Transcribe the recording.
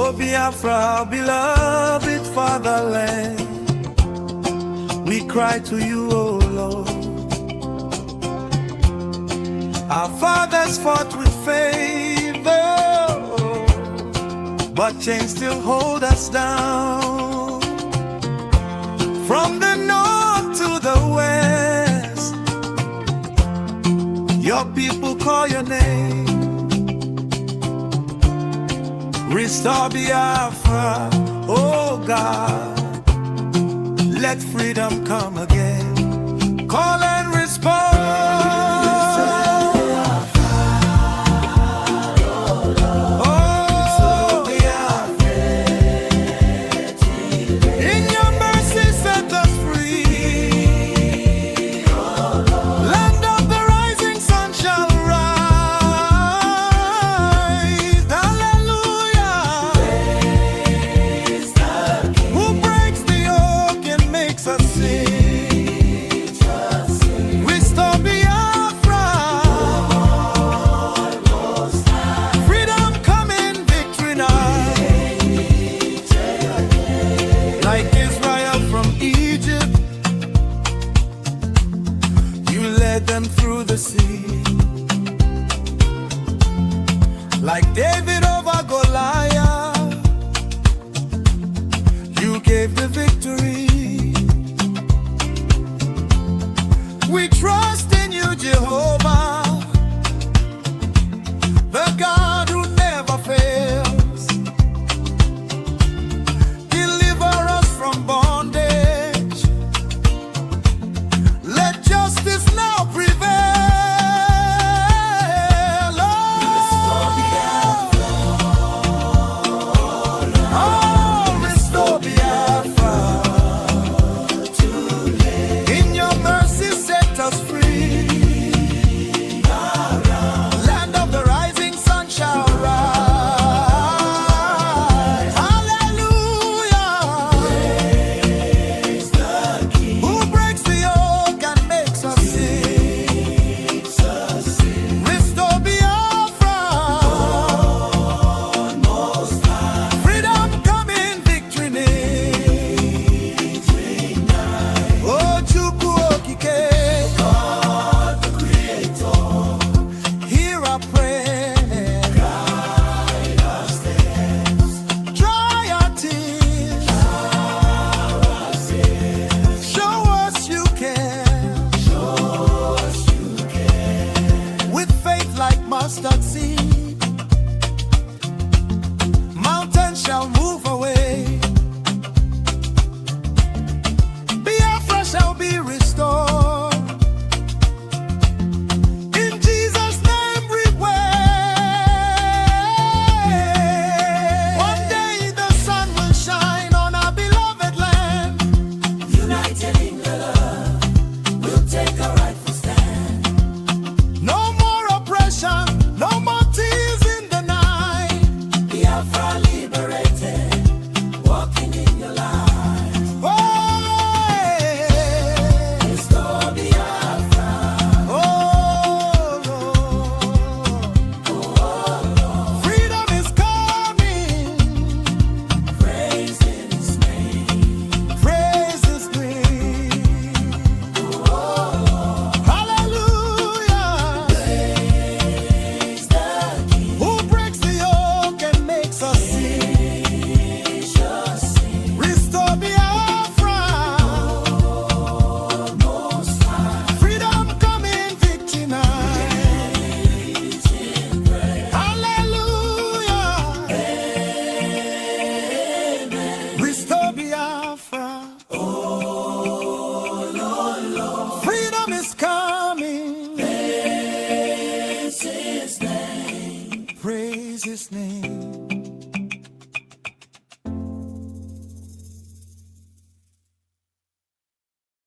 Oh Biafra, our beloved fatherland, we cry to you, oh Lord. Our fathers fought with favor, but chains still hold us down. From the north to the west, your people call your name. Restore Biafra, oh God. Let freedom come again. Call and respond. Like Israel from Egypt, you led them through the sea. Like David over Goliath, you gave the victory. We trust in you, Jehovah, the God who never fails. Mustard seed, mountains shall move away. Biafra shall be restored. In Jesus' name we pray. One day the sun will shine on our beloved land. United in the love, we'll take a rightful stand. No more oppression, no more tears in the night. Biafra liberated, walking in your light. Oh, restore Biafra. Oh, Lord. Oh, Lord. Freedom is coming. Praise His name. Praise His name. Oh, Lord. Hallelujah. Who breaks the yoke and makes us sing? Restore Biafra. Freedom coming, victory night. Hallelujah. Restore Biafra. Freedom is